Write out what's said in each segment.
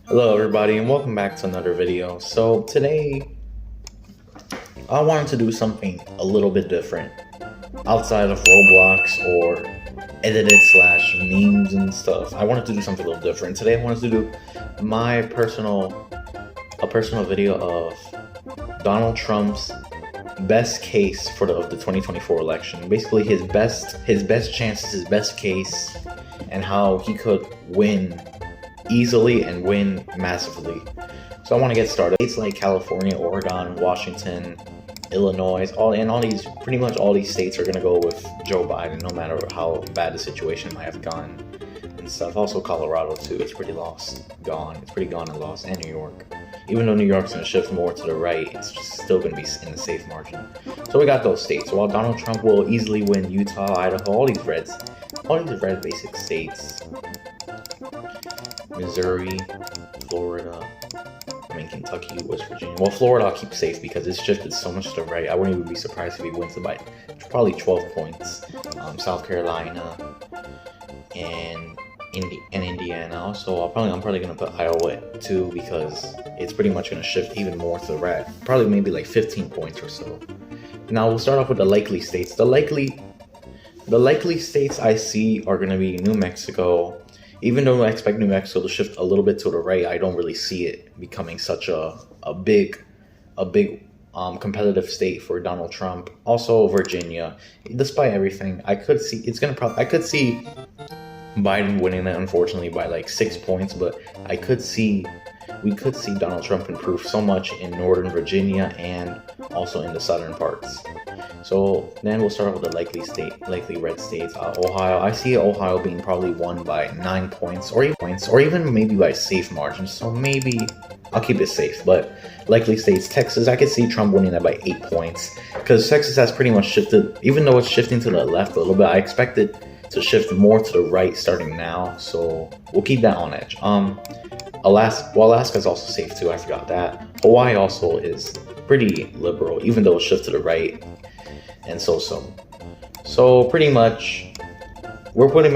Hello everybody and welcome back to another video. So today I wanted to do something a little bit different outside of Roblox or edited slash memes and stuff. I wanted to do something a little different. Today I wanted to do my personal video of Donald Trump's best case for the 2024 election. Basically his best chances, his best case, and how he could win easily and win massively. So I want to get started. States like California, Oregon, Washington, Illinois, pretty much all these states are going to go with Joe Biden, no matter how bad the situation might have gone and stuff. Also Colorado too, it's pretty gone and lost, and New York. Even though New York's going to shift more to the right, it's just still going to be in the safe margin. So we got those states. While Donald Trump will easily win Utah, Idaho, all these red basic states. Missouri, Florida, Kentucky, West Virginia. Well, Florida I'll keep safe because it's shifted so much to the right. I wouldn't even be surprised if he wins it by probably 12 points. South Carolina and Indiana. Also, I'm probably gonna put Iowa too because it's pretty much gonna shift even more to the right. Probably maybe like 15 points or so. Now we'll start off with the likely states. The likely states I see are gonna be New Mexico. Even though I expect New Mexico to shift a little bit to the right, I don't really see it becoming such a big competitive state for Donald Trump. Also Virginia, despite everything, I could see Biden winning it, unfortunately by like 6 points, but we could see Donald Trump improve so much in Northern Virginia and also in the southern parts. So then we'll start off with the likely red states. Ohio, I see Ohio being probably won by 9 points or even maybe by safe margins. So maybe I'll keep it safe, but likely states, Texas, I could see Trump winning that by 8 points because Texas has pretty much shifted, even though it's shifting to the left a little bit. I expect it to shift more to the right starting now, so we'll keep that on edge. Alaska's also safe too, I forgot that. Hawaii also is pretty liberal, even though it shifts to the right, and so. So pretty much, we're gonna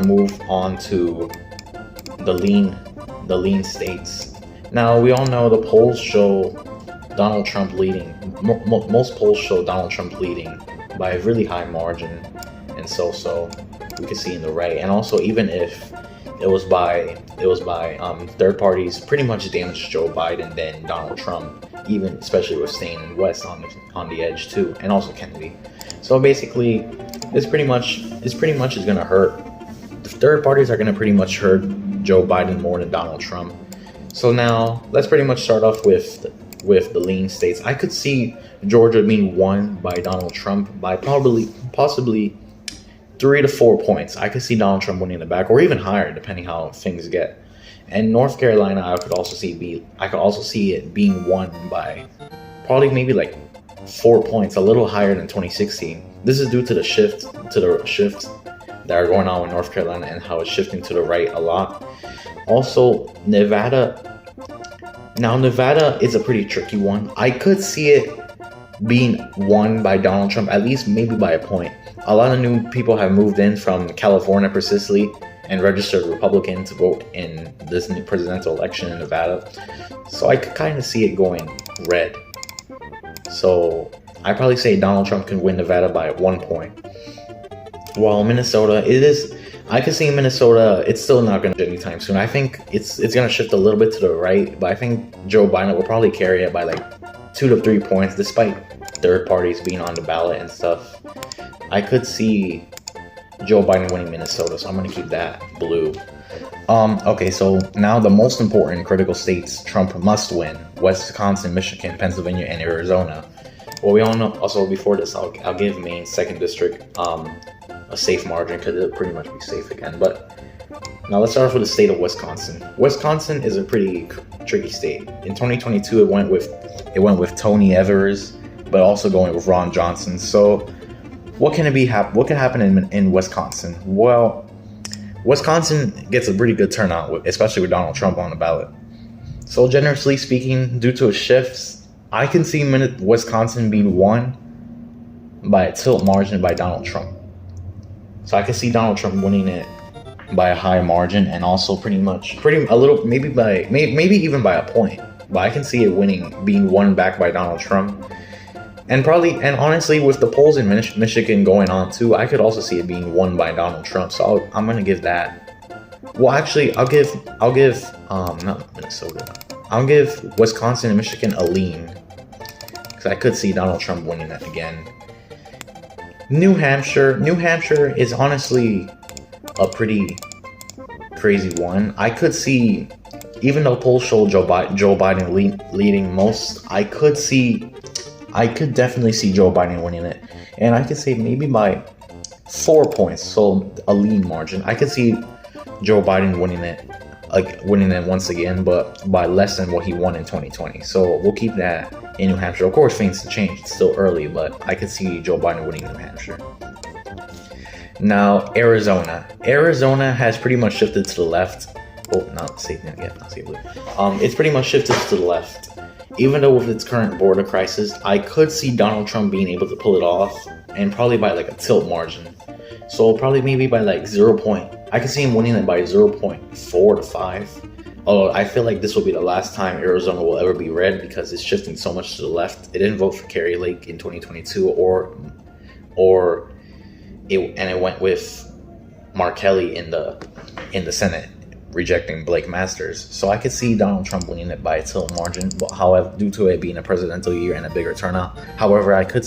move on to the lean states. Now we all know the polls show Donald Trump leading. Most polls show Donald Trump leading by a really high margin, and so we can see in the right. And also, even if it was by third parties, pretty much damaged Joe Biden than Donald Trump, even especially with staying in West on the edge too, and also Kennedy. So basically, it's pretty much is gonna hurt. The third parties are gonna pretty much hurt Joe Biden more than Donald Trump. So now let's pretty much start off with the lean states. I could see Georgia being won by Donald Trump by possibly 3 to 4 points. I could see Donald Trump winning the back, or even higher, depending how things get. And North Carolina, I could also see it being won by probably maybe like 4 points, a little higher than 2016. This is due to the shifts that are going on with North Carolina and how it's shifting to the right a lot. Also, Nevada. Now, Nevada is a pretty tricky one. I could see it being won by Donald Trump, at least maybe by a point. A lot of new people have moved in from California persistently and registered Republican to vote in this new presidential election in Nevada. So I could kind of see it going red. So I probably say Donald Trump can win Nevada by 1 point. While Minnesota, I could see Minnesota, it's still not going to anytime soon. I think it's going to shift a little bit to the right, but I think Joe Biden will probably carry it by like 2 to 3 points, despite third parties being on the ballot and stuff. I could see Joe Biden winning Minnesota, so I'm going to keep that blue. Okay, so now the most important critical states Trump must win: Wisconsin, Michigan, Pennsylvania, and Arizona. Well, we all know, also before this, I'll give Maine 2nd District a safe margin because it'll pretty much be safe again. But now let's start off with the state of Wisconsin. Wisconsin is a pretty tricky state. In 2022, it went with Tony Evers, but also going with Ron Johnson. So what can happen in Wisconsin? Well, Wisconsin gets a pretty good turnout, especially with Donald Trump on the ballot. So generously speaking, due to shifts, I can see Wisconsin being won by a tilt margin by Donald Trump. So I can see Donald Trump winning it by a high margin, and also pretty a little, maybe even by a point. But I can see it being won back by Donald Trump. And honestly, with the polls in Michigan going on too, I could also see it being won by Donald Trump. So I'm gonna give that. Well, actually, I'll give not Minnesota. I'll give Wisconsin and Michigan a lean, because I could see Donald Trump winning that again. New Hampshire is honestly a pretty crazy one. I could see, even though polls show Joe Biden leading most, I could definitely see Joe Biden winning it, and I could say maybe by 4 points, so a lean margin. I could see Joe Biden winning it once again, but by less than what he won in 2020. So we'll keep that in New Hampshire. Of course, things change. It's still early, but I could see Joe Biden winning New Hampshire. Now, Arizona. Arizona has pretty much shifted to the left. Oh, not safe yet. Not safe. It's pretty much shifted to the left. Even though with its current border crisis, I could see Donald Trump being able to pull it off, and probably by like a tilt margin. So probably maybe by like 0. I could see him winning it by 0.4 to 5. Although I feel like this will be the last time Arizona will ever be red, because it's shifting so much to the left. It didn't vote for Carrie Lake in 2022, it went with Mark Kelly in the Senate, rejecting Blake Masters. So I could see Donald Trump winning it by a tilt margin, but however, due to it being a presidential year and a bigger turnout. However, I do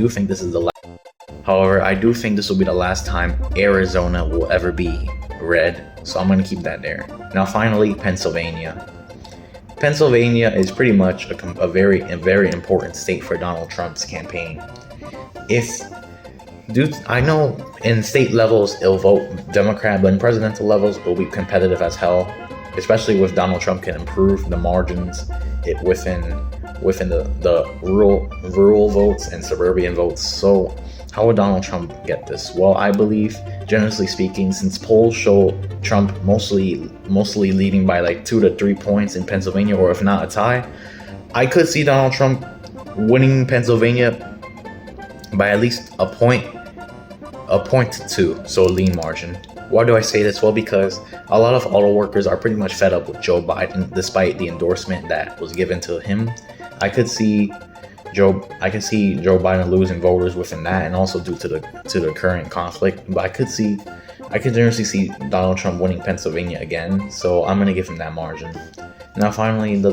think this will be the last time Arizona will ever be red. So I'm going to keep that there. Now, finally, Pennsylvania. Pennsylvania is pretty much a very important state for Donald Trump's campaign. I know in state levels it'll vote Democrat, but in presidential levels it'll be competitive as hell, especially if Donald Trump can improve the margins within the rural votes and suburban votes. So how would Donald Trump get this? Well, I believe, generally speaking, since polls show Trump mostly leading by like 2 to 3 points in Pennsylvania, or if not a tie, I could see Donald Trump winning Pennsylvania by at least a point to 2, so a lean margin. Why do I say this? Well, because a lot of auto workers are pretty much fed up with Joe Biden, despite the endorsement that was given to him. I could see Joe Biden losing voters within that, and also due to the current conflict. But I could generally see Donald Trump winning Pennsylvania again. So I'm gonna give him that margin. Now, finally, the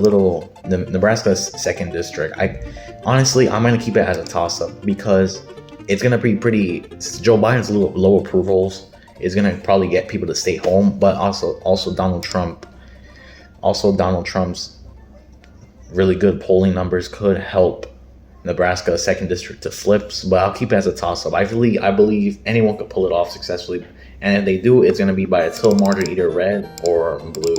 Nebraska's 2nd district. I'm gonna keep it as a toss-up, because it's gonna be pretty. Joe Biden's low approvals is gonna probably get people to stay home, but also Donald Trump's really good polling numbers could help Nebraska's 2nd district to flips. But I'll keep it as a toss-up. I believe anyone could pull it off successfully, and if they do, it's gonna be by a tilt margin, either red or blue.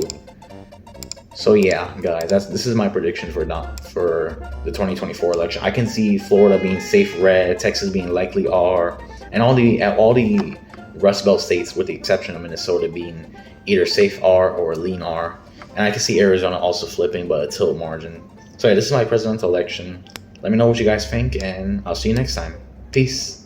So yeah, guys, this is my prediction for the 2024 election. I can see Florida being safe red, Texas being likely R, and all the Rust Belt states, with the exception of Minnesota, being either safe R or lean R. And I can see Arizona also flipping, but a tilt margin. So yeah, this is my presidential election. Let me know what you guys think, and I'll see you next time. Peace.